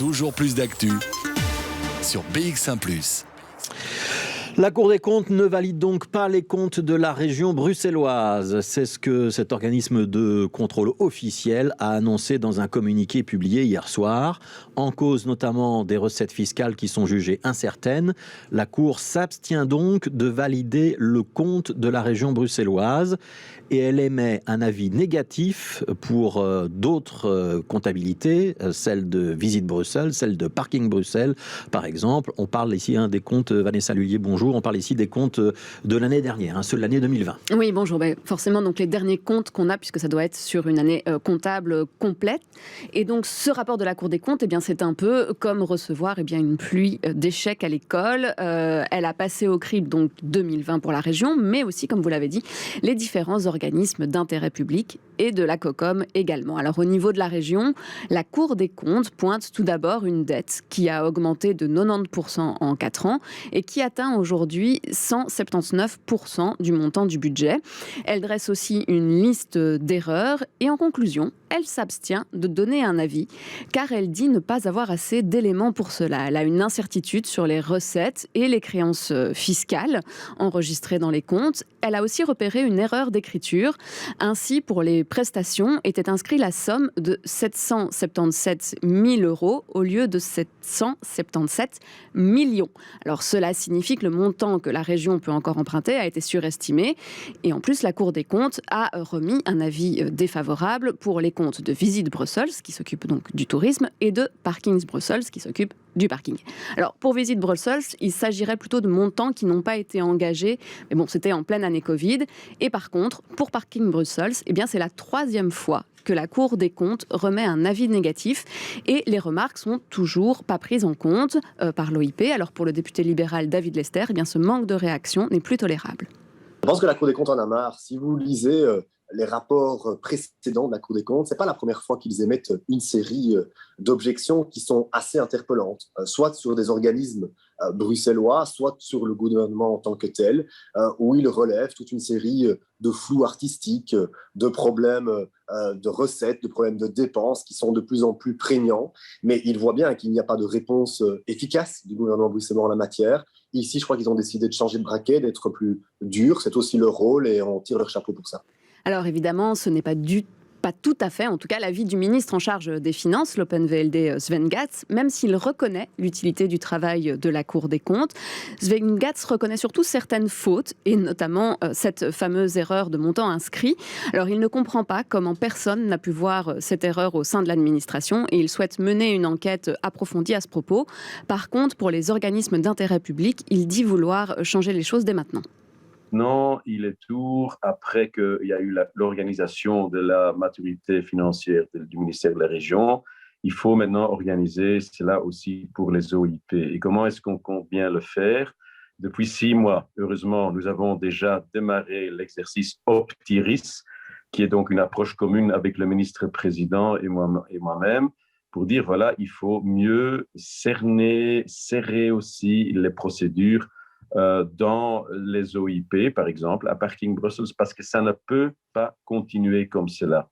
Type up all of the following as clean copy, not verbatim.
Toujours plus d'actu sur BX1 +. La Cour des comptes ne valide donc pas les comptes de la région bruxelloise. C'est ce que cet organisme de contrôle officiel a annoncé dans un communiqué publié hier soir. En cause notamment des recettes fiscales qui sont jugées incertaines, la Cour s'abstient donc de valider le compte de la région bruxelloise et elle émet un avis négatif pour d'autres comptabilités, celle de Visite Bruxelles, celle de Parking Bruxelles par exemple. On parle ici des comptes, Vanessa Lullier, bonjour. On parle ici des comptes de l'année dernière, ceux de l'année 2020. Oui, bonjour. Forcément, donc les derniers comptes qu'on a, puisque ça doit être sur une année comptable complète. Et donc, ce rapport de la Cour des comptes, c'est un peu comme recevoir une pluie d'échecs à l'école. Elle a passé au crible donc 2020 pour la région, mais aussi, comme vous l'avez dit, les différents organismes d'intérêt public et de la COCOM également. Alors, au niveau de la région, la Cour des comptes pointe tout d'abord une dette qui a augmenté de 90% en 4 ans et qui atteint aujourd'hui 179% du montant du budget. Elle dresse aussi une liste d'erreurs et en conclusion, elle s'abstient de donner un avis car elle dit ne pas avoir assez d'éléments pour cela. Elle a une incertitude sur les recettes et les créances fiscales enregistrées dans les comptes. Elle a aussi repéré une erreur d'écriture. Ainsi, pour les prestations, était inscrit la somme de 777 000 euros au lieu de 777 millions. Alors cela signifie que le montant que la région peut encore emprunter a été surestimé. Et en plus, la Cour des comptes a remis un avis défavorable pour les comptes de Visite Bruxelles, qui s'occupe donc du tourisme, et de Parkings Bruxelles, qui s'occupe du parking. Alors, pour Visite Bruxelles, il s'agirait plutôt de montants qui n'ont pas été engagés. Mais bon, c'était en pleine année Covid. Et par contre, pour Parking Bruxelles, c'est la 3e fois que la Cour des comptes remet un avis négatif et les remarques sont toujours pas prises en compte par l'OIP. Alors pour le député libéral David Lester, ce manque de réaction n'est plus tolérable. Je pense que la Cour des comptes en a marre. Si vous lisez les rapports précédents de la Cour des comptes, ce n'est pas la première fois qu'ils émettent une série d'objections qui sont assez interpellantes, soit sur des organismes bruxellois, soit sur le gouvernement en tant que tel, où ils relèvent toute une série de flous artistiques, de problèmes de recettes, de problèmes de dépenses qui sont de plus en plus prégnants. Mais ils voient bien qu'il n'y a pas de réponse efficace du gouvernement bruxellois en la matière. Ici, je crois qu'ils ont décidé de changer de braquet, d'être plus durs. C'est aussi leur rôle et on tire leur chapeau pour ça. Alors évidemment, ce n'est pas tout à fait, en tout cas, l'avis du ministre en charge des Finances, l'Open VLD Sven Gatz, même s'il reconnaît l'utilité du travail de la Cour des comptes. Sven Gatz reconnaît surtout certaines fautes, et notamment cette fameuse erreur de montant inscrit. Alors, il ne comprend pas comment personne n'a pu voir cette erreur au sein de l'administration, et il souhaite mener une enquête approfondie à ce propos. Par contre, pour les organismes d'intérêt public, il dit vouloir changer les choses dès maintenant. Non, il est tour après qu'il y a eu l'organisation de la maturité financière du ministère de la Région. Il faut maintenant organiser cela aussi pour les OIP. Et comment est-ce qu'on compte bien le faire? Depuis 6 mois, heureusement, nous avons déjà démarré l'exercice Optiris, qui est donc une approche commune avec le ministre-président et moi-même, pour dire, voilà, il faut mieux serrer aussi les procédures dans les OIP, par exemple, à Parking Bruxelles, parce que ça ne peut pas continuer comme cela.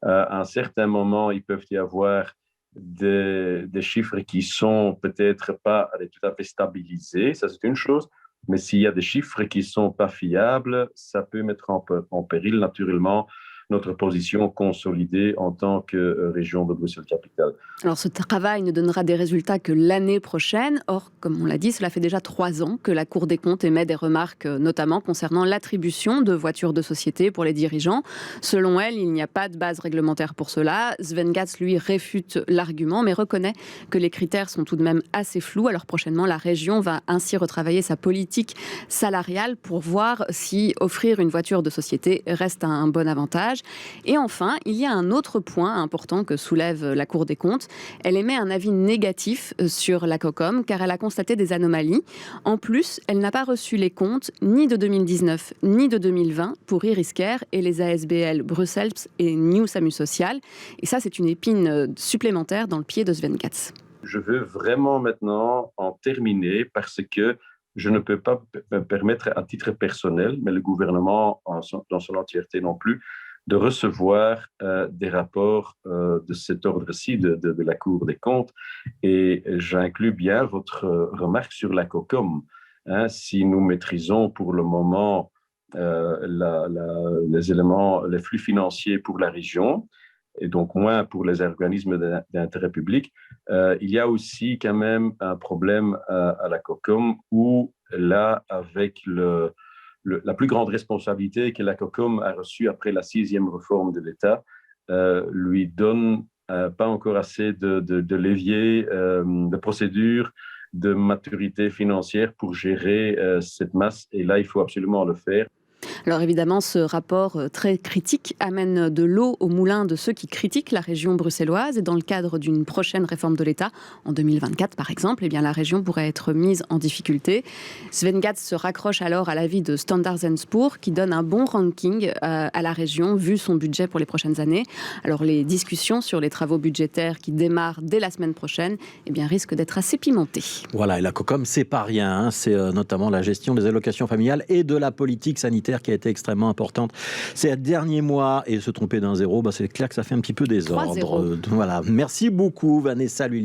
À un certain moment, il peut y avoir des chiffres qui sont peut-être pas tout à fait stabilisés, ça c'est une chose, mais s'il y a des chiffres qui ne sont pas fiables, ça peut mettre en péril naturellement notre position consolidée en tant que région de Bruxelles-Capitale. Alors ce travail ne donnera des résultats que l'année prochaine. Or, comme on l'a dit, cela fait déjà 3 ans que la Cour des comptes émet des remarques, notamment concernant l'attribution de voitures de société pour les dirigeants. Selon elle, il n'y a pas de base réglementaire pour cela. Sven Gatz, lui, réfute l'argument, mais reconnaît que les critères sont tout de même assez flous. Alors prochainement, la région va ainsi retravailler sa politique salariale pour voir si offrir une voiture de société reste un bon avantage. Et enfin, il y a un autre point important que soulève la Cour des comptes. Elle émet un avis négatif sur la COCOM car elle a constaté des anomalies. En plus, elle n'a pas reçu les comptes ni de 2019 ni de 2020 pour Iriscare et les ASBL Bruxelles et New SAMU Social. Et ça, c'est une épine supplémentaire dans le pied de Sven Gatz. Je veux vraiment maintenant en terminer parce que je ne peux pas me permettre à titre personnel, mais le gouvernement dans son entièreté non plus, de recevoir des rapports de cet ordre-ci de la Cour des comptes. Et j'inclus bien votre remarque sur la COCOM. Si nous maîtrisons pour le moment les éléments, les flux financiers pour la région, et donc moins pour les organismes d'intérêt public, il y a aussi quand même un problème à la COCOM où là, avec la plus grande responsabilité que la COCOM a reçue après la 6e réforme de l'État, lui donne pas encore assez de leviers, de procédures, de maturité financière pour gérer cette masse. Et là, il faut absolument le faire. Alors évidemment, ce rapport très critique amène de l'eau au moulin de ceux qui critiquent la région bruxelloise. Et dans le cadre d'une prochaine réforme de l'État, en 2024 par exemple, eh bien, la région pourrait être mise en difficulté. Sven Gatz se raccroche alors à l'avis de Standard & Poor's qui donne un bon ranking à la région vu son budget pour les prochaines années. Alors les discussions sur les travaux budgétaires qui démarrent dès la semaine prochaine eh bien, risquent d'être assez pimentées. Voilà, et la COCOM, c'est pas rien. C'est notamment la gestion des allocations familiales et de la politique sanitaire qui a été extrêmement importante ces derniers mois. Et se tromper d'un zéro, c'est clair que ça fait un petit peu désordre. 3-0. Voilà. Merci beaucoup, Vanessa Lullier.